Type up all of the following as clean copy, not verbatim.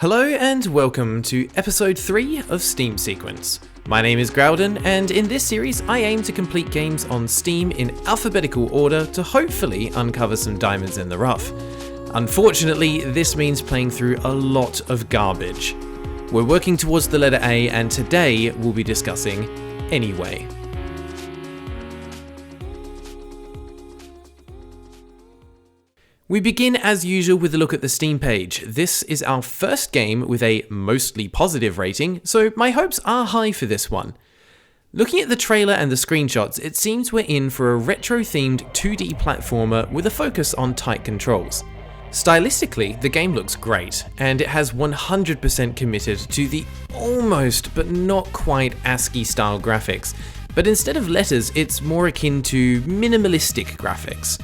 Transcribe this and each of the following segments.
Hello and welcome to episode 3 of Steam Sequence. My name is Graeldon, and in this series I aim to complete games on Steam in alphabetical order to hopefully uncover some diamonds in the rough. Unfortunately, this means playing through a lot of garbage. We're working towards the letter A, and today we'll be discussing Anyway. We begin as usual with a look at the Steam page. This is our first game with a mostly positive rating, so my hopes are high for this one. Looking at the trailer and the screenshots, it seems we're in for a retro-themed 2D platformer with a focus on tight controls. Stylistically, the game looks great, and it has 100% committed to the almost but not quite ASCII-style graphics, but instead of letters, it's more akin to minimalistic graphics.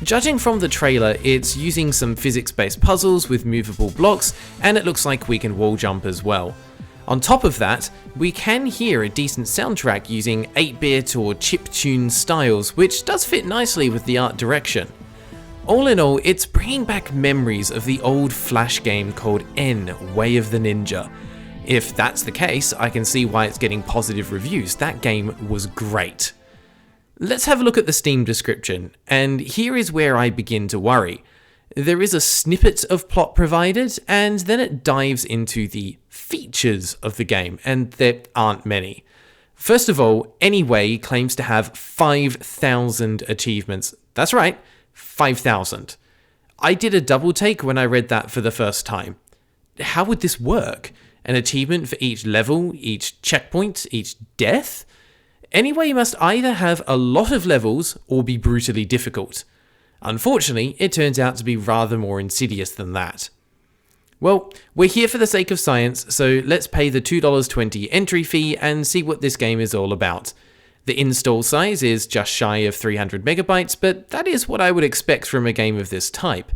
Judging from the trailer, it's using some physics-based puzzles with movable blocks, and it looks like we can wall jump as well. On top of that, we can hear a decent soundtrack using 8-bit or chiptune styles, which does fit nicely with the art direction. All in all, it's bringing back memories of the old Flash game called N, Way of the Ninja. If that's the case, I can see why it's getting positive reviews. That game was great. Let's have a look at the Steam description, and here is where I begin to worry. There is a snippet of plot provided, and then it dives into the features of the game, and there aren't many. First of all, Anyway claims to have 5,000 achievements. That's right, 5,000. I did a double take when I read that for the first time. How would this work? An achievement for each level, each checkpoint, each death? Anyway, must either have a lot of levels or be brutally difficult. Unfortunately, it turns out to be rather more insidious than that. Well, we're here for the sake of science, so let's pay the $2.20 entry fee and see what this game is all about. The install size is just shy of 300 megabytes, but that is what I would expect from a game of this type.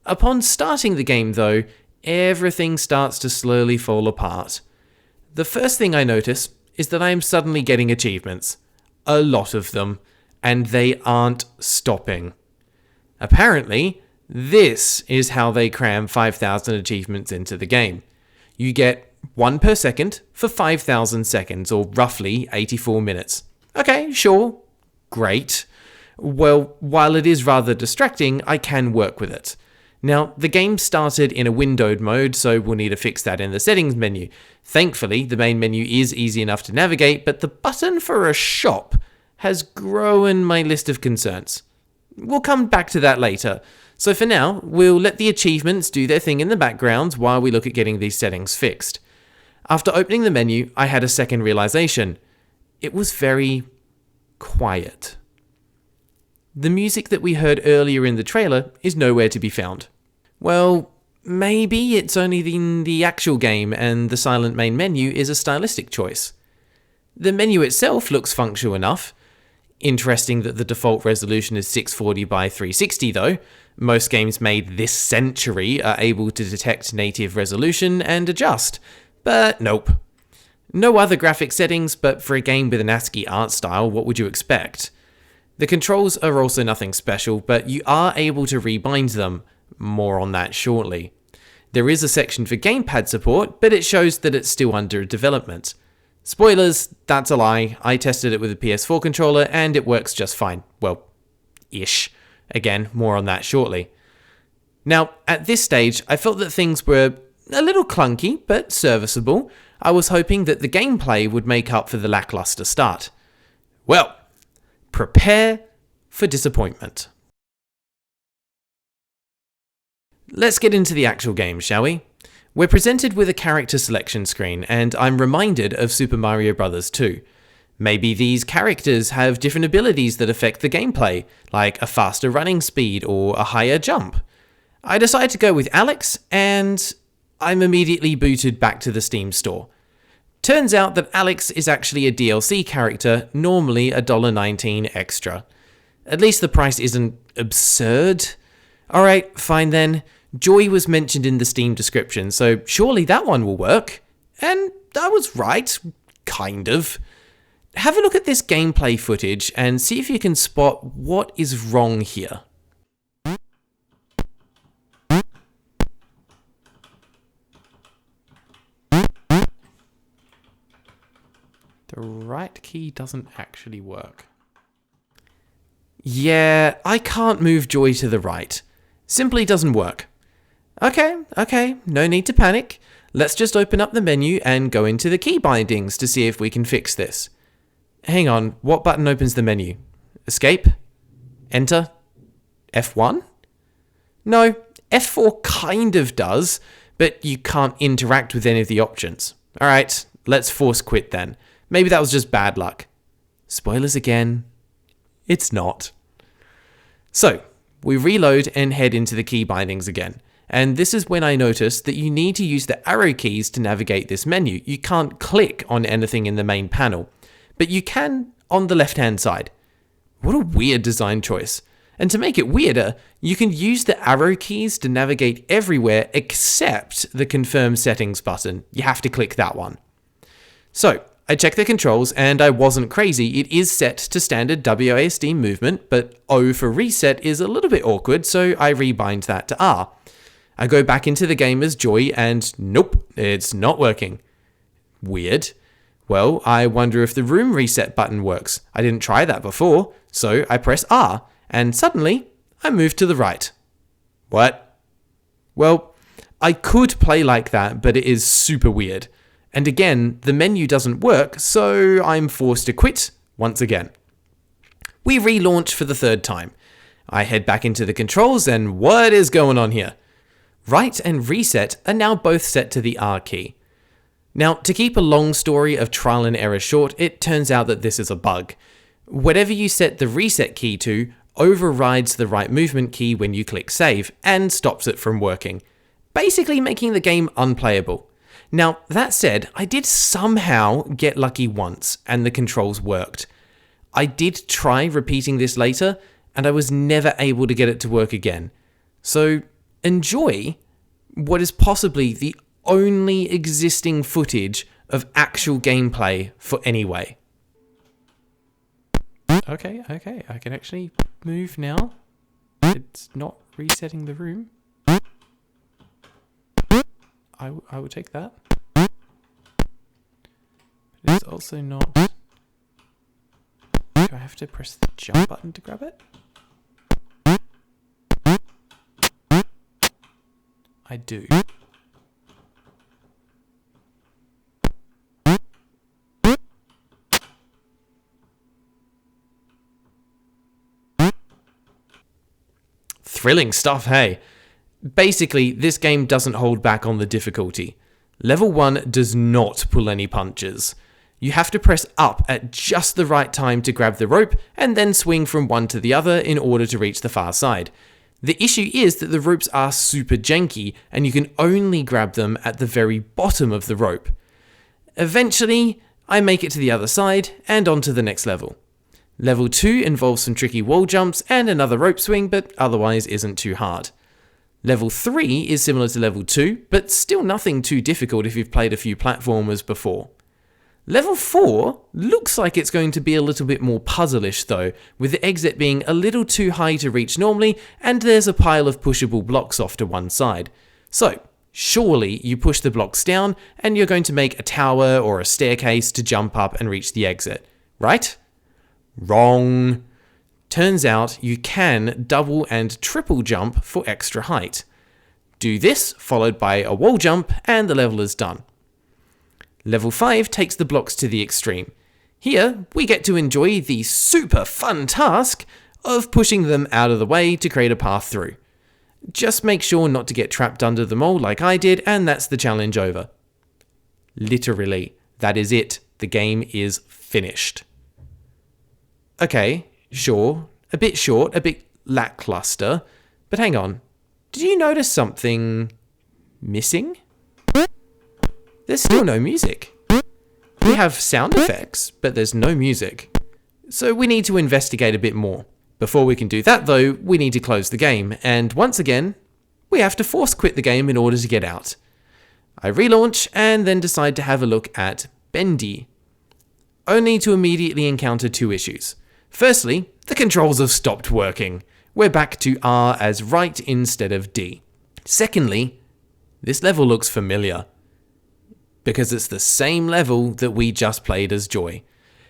Upon starting the game though, everything starts to slowly fall apart. The first thing I notice is that I am suddenly getting achievements. A lot of them. And they aren't stopping. Apparently, this is how they cram 5,000 achievements into the game. You get 1 per second for 5,000 seconds, or roughly 84 minutes. Okay, sure. Great. Well, while it is rather distracting, I can work with it. Now, the game started in a windowed mode, so we'll need to fix that in the settings menu. Thankfully, the main menu is easy enough to navigate, but the button for a shop has grown my list of concerns. We'll come back to that later. So for now, we'll let the achievements do their thing in the background while we look at getting these settings fixed. After opening the menu, I had a second realization. It was very quiet. The music that we heard earlier in the trailer is nowhere to be found. Well, maybe it's only in the actual game and the silent main menu is a stylistic choice. The menu itself looks functional enough. Interesting that the default resolution is 640 by 360 though. Most games made this century are able to detect native resolution and adjust, but nope. No other graphic settings, but for a game with an ASCII art style, what would you expect? The controls are also nothing special, but you are able to rebind them. More on that shortly. There is a section for gamepad support, but it shows that it's still under development. Spoilers, that's a lie. I tested it with a PS4 controller and it works just fine. Well, ish. Again, more on that shortly. Now, at this stage, I felt that things were a little clunky, but serviceable. I was hoping that the gameplay would make up for the lackluster start. Well, prepare for disappointment. Let's get into the actual game, shall we? We're presented with a character selection screen, and I'm reminded of Super Mario Bros. 2. Maybe these characters have different abilities that affect the gameplay, like a faster running speed or a higher jump. I decide to go with Alex, and I'm immediately booted back to the Steam store. Turns out that Alex is actually a DLC character, normally $1.19 extra. At least the price isn't absurd. Alright, fine then. Joy was mentioned in the Steam description, so surely that one will work. And I was right, kind of. Have a look at this gameplay footage and see if you can spot what is wrong here. The right key doesn't actually work. Yeah, I can't move Joy to the right. Simply doesn't work. Okay, no need to panic. Let's just open up the menu and go into the key bindings to see if we can fix this. Hang on, what button opens the menu? Escape? Enter? F1? No, F4 kind of does, but you can't interact with any of the options. Alright, let's force quit then. Maybe that was just bad luck. Spoilers again. It's not. So, we reload and head into the key bindings again. And this is when I noticed that you need to use the arrow keys to navigate this menu. You can't click on anything in the main panel, but you can on the left-hand side. What a weird design choice. And to make it weirder, you can use the arrow keys to navigate everywhere except the confirm settings button. You have to click that one. So, I checked the controls and I wasn't crazy. It is set to standard WASD movement, but O for reset is a little bit awkward, so I rebind that to R. I go back into the game as Joy and nope, it's not working. Weird. Well, I wonder if the room reset button works. I didn't try that before, so I press R, and suddenly I move to the right. What? Well, I could play like that, but it is super weird. And again, the menu doesn't work, so I'm forced to quit once again. We relaunch for the third time. I head back into the controls and what is going on here? Right and reset are now both set to the R key. Now, to keep a long story of trial and error short, it turns out that this is a bug. Whatever you set the reset key to overrides the right movement key when you click save and stops it from working, basically making the game unplayable. Now, that said, I did somehow get lucky once and the controls worked. I did try repeating this later and I was never able to get it to work again. So, enjoy what is possibly the only existing footage of actual gameplay for Anyway. Okay, I can actually move now. It's not resetting the room. I will take that. But it's also not... Do I have to press the jump button to grab it? I do. Thrilling stuff, hey? Basically, this game doesn't hold back on the difficulty. Level 1 does not pull any punches. You have to press up at just the right time to grab the rope and then swing from one to the other in order to reach the far side. The issue is that the ropes are super janky and you can only grab them at the very bottom of the rope. Eventually, I make it to the other side and onto the next level. Level 2 involves some tricky wall jumps and another rope swing, but otherwise isn't too hard. Level 3 is similar to Level 2, but still nothing too difficult if you've played a few platformers before. Level 4 looks like it's going to be a little bit more puzzle-ish though, with the exit being a little too high to reach normally, and there's a pile of pushable blocks off to one side. So, surely you push the blocks down, and you're going to make a tower or a staircase to jump up and reach the exit, right? Wrong. Turns out you can double and triple jump for extra height. Do this, followed by a wall jump, and the level is done. Level 5 takes the blocks to the extreme. Here, we get to enjoy the super fun task of pushing them out of the way to create a path through. Just make sure not to get trapped under them all like I did, and that's the challenge over. Literally, that is it. The game is finished. Okay, sure, a bit short, a bit lackluster, but hang on. Did you notice something missing? There's still no music. We have sound effects, but there's no music. So we need to investigate a bit more. Before we can do that though, we need to close the game, and once again, we have to force quit the game in order to get out. I relaunch and then decide to have a look at Bendy, only to immediately encounter two issues. Firstly, the controls have stopped working. We're back to R as right instead of D. Secondly, this level looks familiar. because it's the same level that we just played as Joy.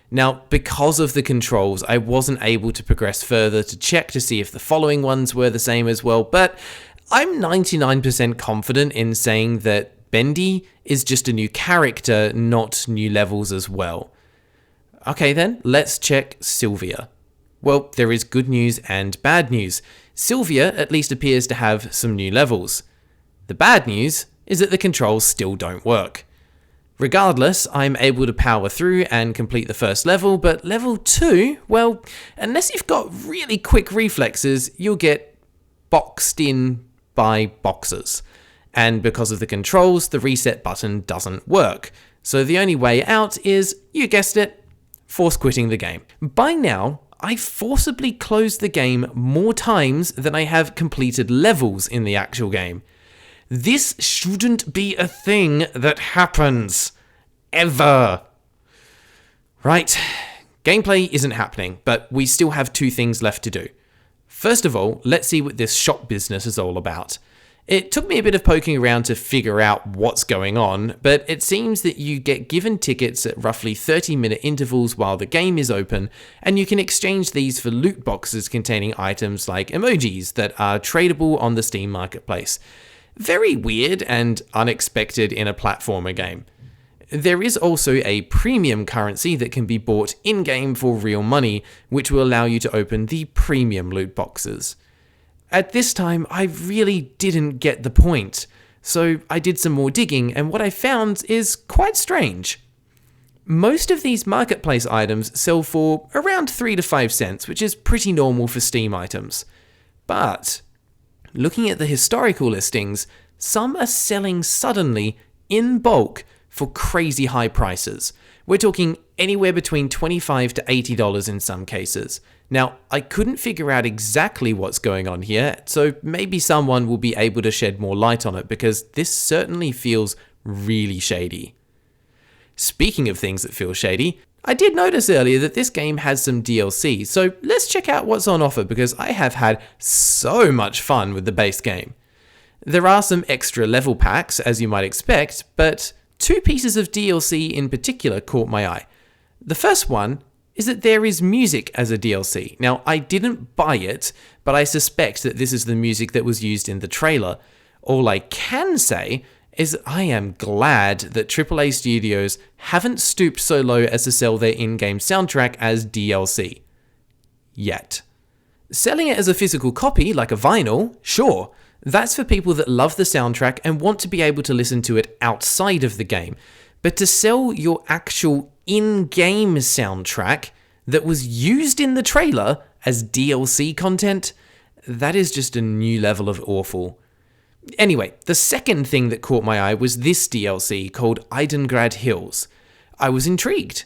Now, because of the controls, I wasn't able to progress further to check to see if the following ones were the same as well, but I'm 99% confident in saying that Bendy is just a new character, not new levels as well. Okay then, let's check Sylvia. Well, there is good news and bad news. Sylvia at least appears to have some new levels. The bad news is that the controls still don't work. Regardless, I'm able to power through and complete the first level, but level 2, well, unless you've got really quick reflexes, you'll get boxed in by boxes. And because of the controls, the reset button doesn't work. So the only way out is, you guessed it, force quitting the game. By now, I've forcibly closed the game more times than I have completed levels in the actual game. This shouldn't be a thing that happens. Ever. Right, gameplay isn't happening, but we still have 2 things left to do. First of all, let's see what this shop business is all about. It took me a bit of poking around to figure out what's going on, but it seems that you get given tickets at roughly 30-minute intervals while the game is open, and you can exchange these for loot boxes containing items like emojis that are tradable on the Steam marketplace. Very weird and unexpected in a platformer game. There is also a premium currency that can be bought in-game for real money, which will allow you to open the premium loot boxes. At this time, I really didn't get the point, so I did some more digging, and what I found is quite strange. Most of these marketplace items sell for around 3 to 5 cents, which is pretty normal for Steam items. But looking at the historical listings, some are selling suddenly in bulk for crazy high prices. We're talking anywhere between $25 to $80 in some cases. Now, I couldn't figure out exactly what's going on here, so maybe someone will be able to shed more light on it, because this certainly feels really shady. Speaking of things that feel shady, I did notice earlier that this game has some DLC, so let's check out what's on offer, because I have had so much fun with the base game. There are some extra level packs, as you might expect, but 2 pieces of DLC in particular caught my eye. The first one is that there is music as a DLC. Now, I didn't buy it, but I suspect that this is the music that was used in the trailer. All I can say is I am glad that AAA studios haven't stooped so low as to sell their in-game soundtrack as DLC. Yet. Selling it as a physical copy, like a vinyl, sure. That's for people that love the soundtrack and want to be able to listen to it outside of the game. But to sell your actual in-game soundtrack that was used in the trailer as DLC content, that is just a new level of awful. Anyway, the second thing that caught my eye was this DLC called Eidengrad Hills. I was intrigued,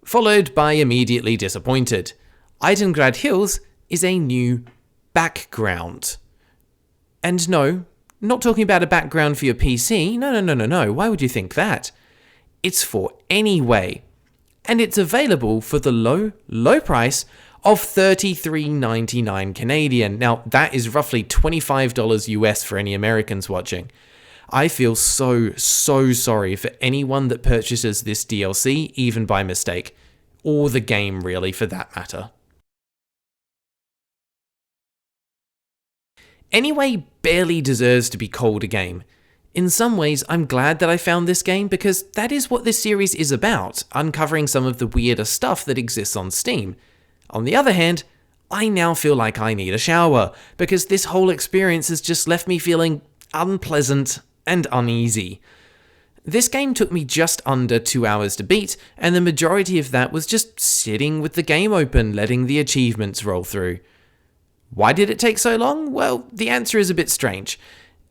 followed by immediately disappointed. Eidengrad Hills is a new background. And no, not talking about a background for your PC, no, why would you think that? It's for Anyway, and it's available for the low price of $33.99 Canadian. Now, that is roughly $25 US for any Americans watching. I feel so sorry for anyone that purchases this DLC, even by mistake, or the game really for that matter. Anyway barely deserves to be called a game. In some ways, I'm glad that I found this game, because that is what this series is about, uncovering some of the weirder stuff that exists on Steam. On the other hand, I now feel like I need a shower, because this whole experience has just left me feeling unpleasant and uneasy. This game took me just under 2 hours to beat, and the majority of that was just sitting with the game open, letting the achievements roll through. Why did it take so long? Well, the answer is a bit strange.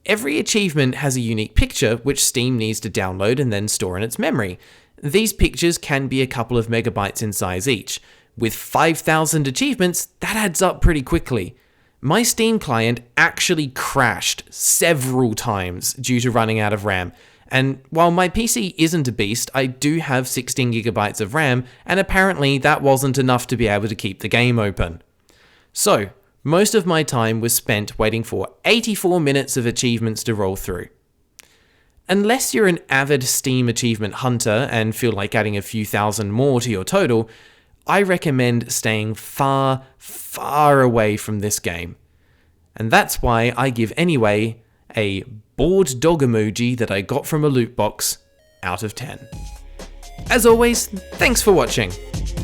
Every achievement has a unique picture which Steam needs to download and then store in its memory. These pictures can be a couple of megabytes in size each. With 5,000 achievements, that adds up pretty quickly. My Steam client actually crashed several times due to running out of RAM. And while my PC isn't a beast, I do have 16 gigabytes of RAM, and apparently that wasn't enough to be able to keep the game open. So, most of my time was spent waiting for 84 minutes of achievements to roll through. Unless you're an avid Steam achievement hunter and feel like adding a few thousand more to your total, I recommend staying far, far away from this game. And that's why I give Anyway a bored dog emoji that I got from a loot box out of 10. As always, thanks for watching.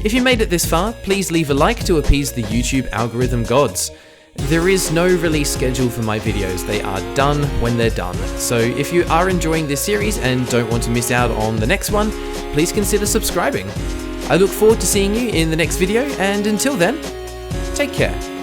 If you made it this far, please leave a like to appease the YouTube algorithm gods. There is no release schedule for my videos, they are done when they're done. So if you are enjoying this series and don't want to miss out on the next one, please consider subscribing. I look forward to seeing you in the next video, and until then, take care.